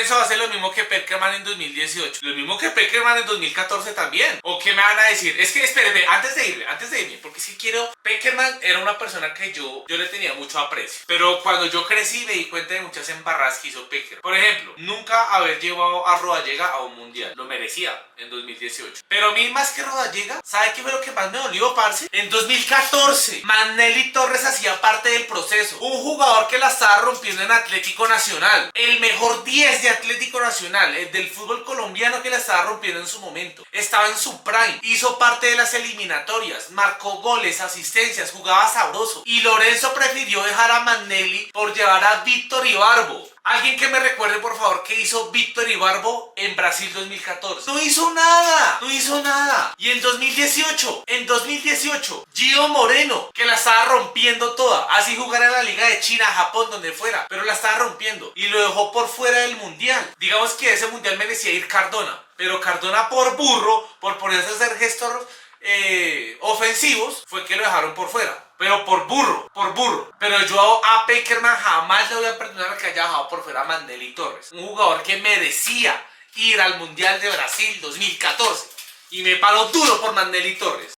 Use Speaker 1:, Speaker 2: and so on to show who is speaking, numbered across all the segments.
Speaker 1: Lorenzo va a hacer lo mismo que Peckerman en 2018, lo mismo que Peckerman en 2014 también. ¿O qué me van a decir? Es que espérenme, antes de irme, porque si quiero... Peckerman era una persona que yo le tenía mucho aprecio, pero cuando yo crecí me di cuenta de muchas embarradas que hizo Peckerman. Por ejemplo, nunca haber llevado a Rodallega a un mundial, lo merecía en 2018. Pero a mí más que Rodallega, ¿sabe qué fue lo que más me dolió, parce? En 2014, Magnelli Torres hacía parte del proceso, un jugador que la estaba rompiendo en Atlético Nacional, el mejor 10 de Atlético Nacional, el del fútbol colombiano, que la estaba rompiendo en su momento, estaba en su prime, hizo parte de las eliminatorias, marcó goles, asistencias, jugaba sabroso, y Lorenzo prefirió dejar a Magnelli por llevar a Víctor Ibarbo. Alguien que me recuerde, por favor, qué hizo Víctor Ibarbo en Brasil 2014. No hizo nada, no hizo nada. Y en 2018, Gio Moreno, que la estaba rompiendo toda, así jugara en la Liga de China, Japón, donde fuera, pero la estaba rompiendo y lo dejó por fuera del mundial. Digamos que ese mundial merecía ir Cardona, pero Cardona, por burro, por ponerse a hacer gestos ofensivos, fue que lo dejaron por fuera. Pero por burro. Pero yo a Peckerman jamás le voy a perdonar que haya dejado por fuera a Magnelli Torres, un jugador que merecía ir al Mundial de Brasil 2014. Y me paro duro por Magnelli Torres.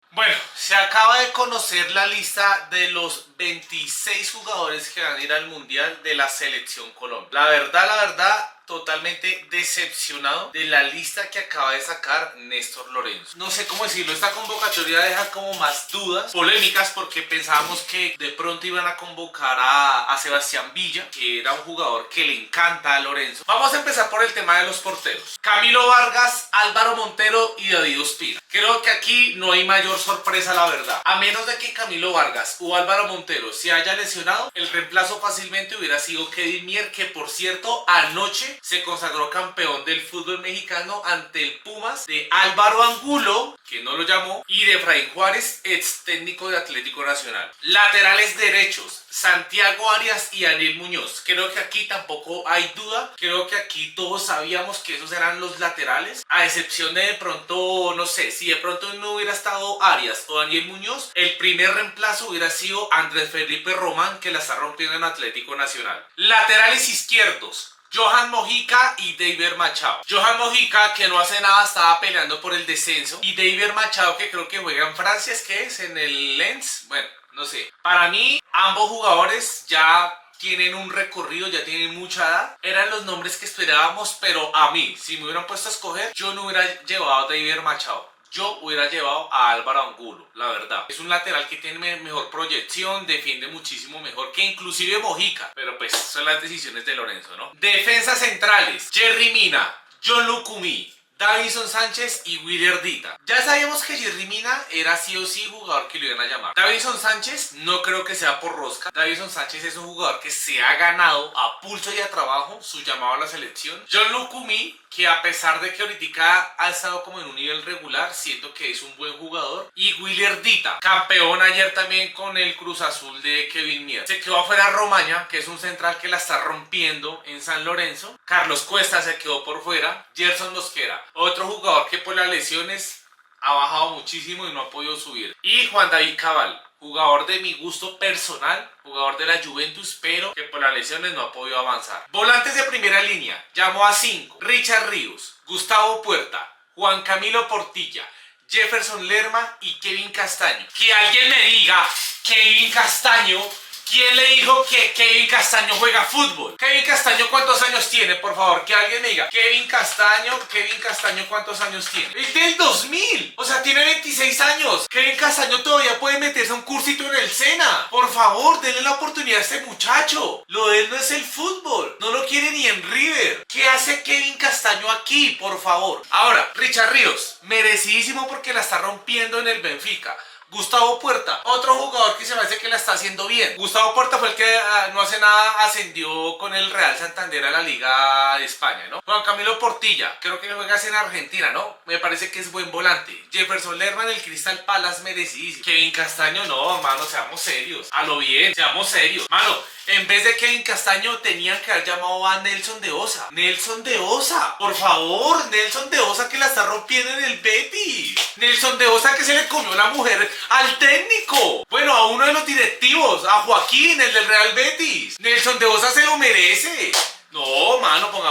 Speaker 1: Bueno, se acaba de conocer la lista de los 26 jugadores que van a ir al Mundial de la Selección Colombia. La verdad, totalmente decepcionado de la lista que acaba de sacar Néstor Lorenzo. No sé cómo decirlo, esta convocatoria deja como más dudas, polémicas, porque pensábamos que de pronto iban a convocar a Sebastián Villa, que era un jugador que le encanta a Lorenzo. Vamos a empezar por el tema de los porteros. Camilo Vargas, Álvaro Montero y David Ospina. Creo que aquí no hay mayor sorpresa, la verdad. A menos de que Camilo Vargas o Álvaro Montero se haya lesionado, el reemplazo fácilmente hubiera sido Kevin Mier, que por cierto anoche se consagró campeón del fútbol mexicano ante el Pumas de Álvaro Angulo, que no lo llamó, y de Efraín Juárez, ex técnico de Atlético Nacional. Laterales derechos, Santiago Arias y Daniel Muñoz. Creo que aquí tampoco hay duda. Creo que aquí todos sabíamos que esos eran los laterales, a excepción de pronto, no sé, si de pronto no hubiera estado Arias o Daniel Muñoz, el primer reemplazo hubiera sido Andrés Felipe Román, que la está rompiendo en Atlético Nacional. Laterales izquierdos, Johan Mojica y David Machado. Johan Mojica, que no hace nada, estaba peleando por el descenso, y David Machado, que creo que juega en Francia, ¿es que es? En el Lens, bueno, no sé. Para mí, ambos jugadores ya tienen un recorrido, ya tienen mucha edad. Eran los nombres que esperábamos, pero a mí, si me hubieran puesto a escoger, yo no hubiera llevado a David Machado. Yo hubiera llevado a Álvaro Angulo, la verdad. Es un lateral que tiene mejor proyección, defiende muchísimo mejor que inclusive Mojica. Pero pues son las decisiones de Lorenzo, ¿no? Defensas centrales, Yerry Mina, John Lucumí, Davinson Sánchez y Willier Dita. Ya sabíamos que Yerry Mina era sí o sí jugador que lo iban a llamar. Davinson Sánchez no creo que sea por rosca. Davinson Sánchez es un jugador que se ha ganado a pulso y a trabajo su llamado a la selección. John Lucumí, que a pesar de que ahorita ha estado como en un nivel regular, siento que es un buen jugador. Y Willier Dita, campeón ayer también con el Cruz Azul de Kevin Mier. Se quedó afuera Romaña, que es un central que la está rompiendo en San Lorenzo. Carlos Cuesta se quedó por fuera. Gerson Mosquera, otro jugador que por las lesiones ha bajado muchísimo y no ha podido subir. Y Juan David Cabal, jugador de mi gusto personal, jugador de la Juventus, pero que por las lesiones no ha podido avanzar. Volantes de primera línea, llamó a 5. Richard Ríos, Gustavo Puerta, Juan Camilo Portilla, Jefferson Lerma y Kevin Castaño. Que alguien me diga, Kevin Castaño, ¿quién le dijo que Kevin Castaño juega fútbol? Kevin Castaño, ¿cuántos años tiene? Por favor, que alguien me diga. Kevin Castaño, ¿cuántos años tiene? Es del 2000. O sea, tiene 26 años. Kevin Castaño todavía puede meterse a un cursito en el SENA. Por favor, denle la oportunidad a este muchacho. Lo de él no es el fútbol. No lo quiere ni en River. ¿Qué hace Kevin Castaño aquí? Por favor. Ahora, Richard Ríos, merecidísimo porque la está rompiendo en el Benfica. Gustavo Puerta, otro jugador que se me hace que la está haciendo bien. Gustavo Puerta fue el que no hace nada ascendió con el Real Santander a la Liga de España, ¿no? Juan Camilo Portilla, creo que juegas en Argentina, ¿no? Me parece que es buen volante. Jefferson Lerma en el Crystal Palace, merecidísimo. Kevin Castaño, no, mano, seamos serios. A lo bien, seamos serios. Mano, en vez de Kevin Castaño tenían que haber llamado a Nelson de Osa. Nelson de Osa, por favor, Nelson de Osa, que la está rompiendo en el Betis. Nelson de Osa, que se le comió la mujer al técnico. Bueno, a uno de los directivos, a Joaquín, el del Real Betis. Nelson de Osa se lo merece. No,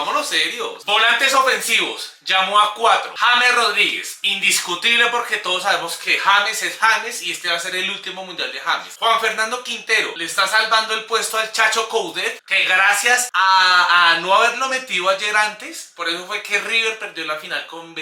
Speaker 1: pongámonos serios. Volantes ofensivos, llamó a 4. James Rodríguez, indiscutible porque todos sabemos que James es James y este va a ser el último mundial de James. Juan Fernando Quintero le está salvando el puesto al Chacho Coudet, que gracias a no haberlo metido ayer antes, por eso fue que River perdió la final con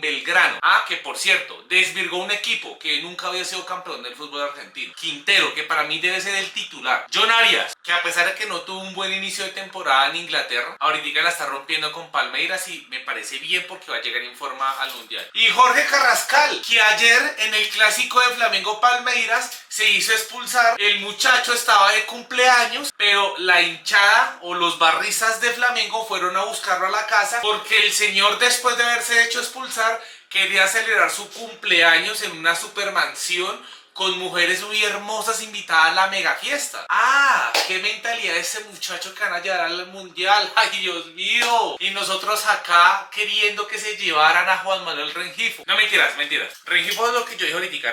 Speaker 1: Belgrano. Que por cierto, desvirgó un equipo que nunca había sido campeón del fútbol argentino. Quintero, que para mí debe ser el titular. John Arias, que a pesar de que no tuvo un buen inicio de temporada en Inglaterra, ahorita la está rompiendo con Palmeiras y me parece bien porque va a llegar en forma al mundial. Y Jorge Carrascal, que ayer en el clásico de Flamengo Palmeiras se hizo expulsar. El muchacho estaba de cumpleaños, pero la hinchada o los barristas de Flamengo fueron a buscarlo a la casa porque el señor, después de haberse hecho expulsar, quería celebrar su cumpleaños en una supermansión con mujeres muy hermosas invitadas a la mega fiesta. Qué mentalidad de ese muchacho que van a llevar al mundial. Ay, Dios mío. Y nosotros acá queriendo que se llevaran a Juan Manuel Rengifo. No, mentiras. Rengifo es lo que yo dije ahorita.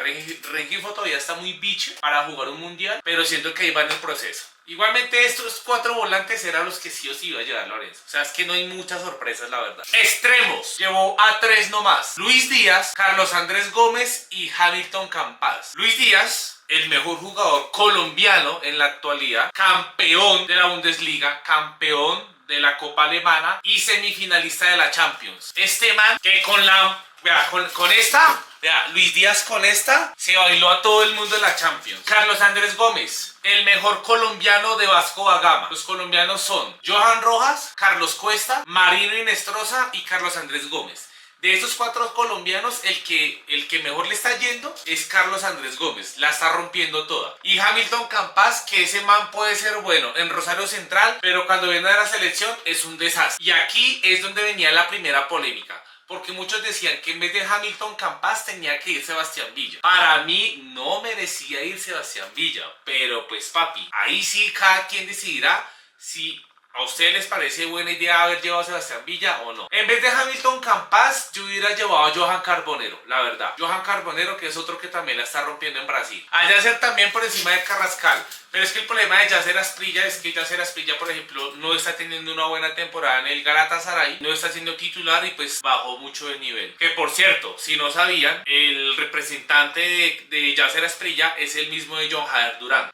Speaker 1: Rengifo todavía está muy bicho para jugar un mundial, pero siento que ahí va en el proceso. Igualmente estos 4 volantes eran los que sí o sí iba a llevar Lorenzo. O sea, es que no hay muchas sorpresas, la verdad. Extremos. Llevó a 3 nomás. Luis Díaz, Carlos Andrés Gómez y Hamilton Campas. Luis Díaz, el mejor jugador colombiano en la actualidad. Campeón de la Bundesliga. Campeón de la Copa Alemana. Y semifinalista de la Champions. Este man que con la... Vea, con esta... Vea, Luis Díaz con esta se bailó a todo el mundo en la Champions. Carlos Andrés Gómez, el mejor colombiano de Vasco da Gama. Los colombianos son Johan Rojas, Carlos Cuesta, Marino Inestrosa y Carlos Andrés Gómez. De estos 4 colombianos, el que mejor le está yendo es Carlos Andrés Gómez. La está rompiendo toda. Y Hamilton Campas, que ese man puede ser bueno en Rosario Central, pero cuando viene a la selección es un desastre. Y aquí es donde venía la primera polémica. Porque muchos decían que en vez de Hamilton Campas tenía que ir Sebastián Villa. Para mí no merecía ir Sebastián Villa. Pero pues papi, ahí sí cada quien decidirá si a ustedes les parece buena idea haber llevado a Sebastián Villa o no. En vez de Hamilton Campas yo hubiera llevado a Johan Carbonero, la verdad. Johan Carbonero, que es otro que también la está rompiendo en Brasil. A Yacer también por encima de Carrascal. Pero es que el problema de Yacer Asprilla es que Yacer Asprilla, por ejemplo, no está teniendo una buena temporada en el Galatasaray, no está siendo titular y pues bajó mucho de nivel. Que por cierto, si no sabían, el representante de Yacer Asprilla es el mismo de John Jader Durán.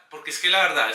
Speaker 1: Porque es que la verdad,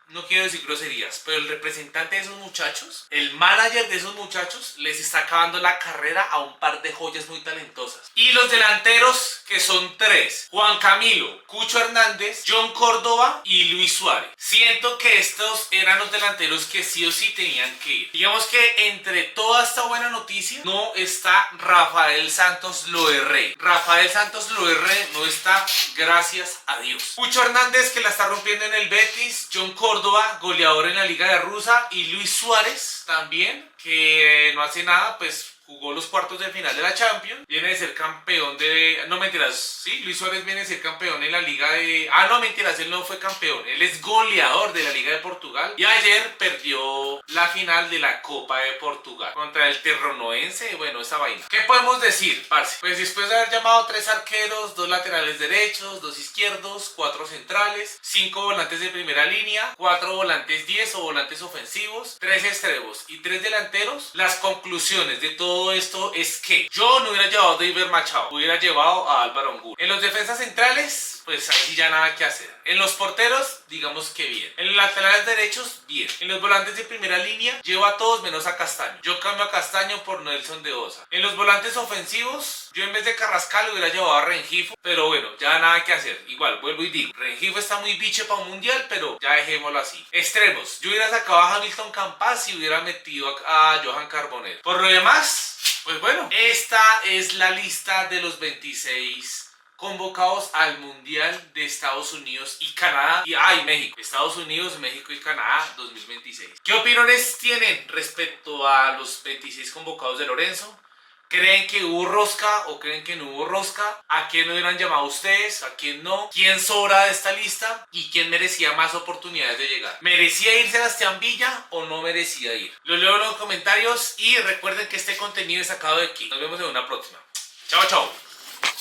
Speaker 1: no quiero decir groserías, pero el representante de esos muchachos, el manager de esos muchachos, les está acabando la carrera a un par de joyas muy talentosas. Y los delanteros, que son 3, Juan Camilo, Cucho Hernández, John Córdoba y Luis Suárez. Siento que estos eran los delanteros que sí o sí tenían que ir. Digamos que entre toda esta buena noticia no está Rafael Santos Loerre. Rafael Santos Loerre no está, gracias a Dios. Cucho Hernández, que la está rompiendo en el Betis, John Córdoba, goleador en la Liga de Rusa, y Luis Suárez también, que no hace nada, pues jugó los cuartos de final de la Champions, viene de ser campeón de... No, mentiras, sí, Luis Suárez viene de ser campeón en la Liga de... no, mentiras, él no fue campeón, él es goleador de la Liga de Portugal, y ayer perdió la final de la Copa de Portugal contra el Terronoense. Bueno, esa vaina. ¿Qué podemos decir, parce? Pues después de haber llamado 3 arqueros, 2 laterales derechos, 2 izquierdos, 4 centrales, 5 volantes de primera línea, 4 volantes 10 o volantes ofensivos, 3 extremos y 3 delanteros, las conclusiones de todo esto es que yo no hubiera llevado a David Machado, hubiera llevado a Álvaro Angulo. En los defensas centrales, pues ahí sí ya nada que hacer. En los porteros, digamos que bien. En los laterales derechos, bien. En los volantes de primera línea, llevo a todos menos a Castaño. Yo cambio a Castaño por Nelson de Osa. En los volantes ofensivos, yo en vez de Carrascal hubiera llevado a Rengifo, pero bueno, ya nada que hacer. Igual, vuelvo y digo, Rengifo está muy biche para un mundial, pero ya dejémoslo así. Extremos, yo hubiera sacado a Hamilton Campas y hubiera metido a Johan Carbonero. Por lo demás, pues bueno, esta es la lista de los 26 convocados al Mundial de Estados Unidos y Canadá y México. Estados Unidos, México y Canadá 2026. ¿Qué opiniones tienen respecto a los 26 convocados de Lorenzo? ¿Creen que hubo rosca o creen que no hubo rosca? ¿A quién lo hubieran llamado ustedes? ¿A quién no? ¿Quién sobra de esta lista? ¿Y quién merecía más oportunidades de llegar? ¿Merecía ir Sebastián Villa o no merecía ir? Lo leo en los comentarios y recuerden que este contenido es sacado de aquí. Nos vemos en una próxima. Chao, chao.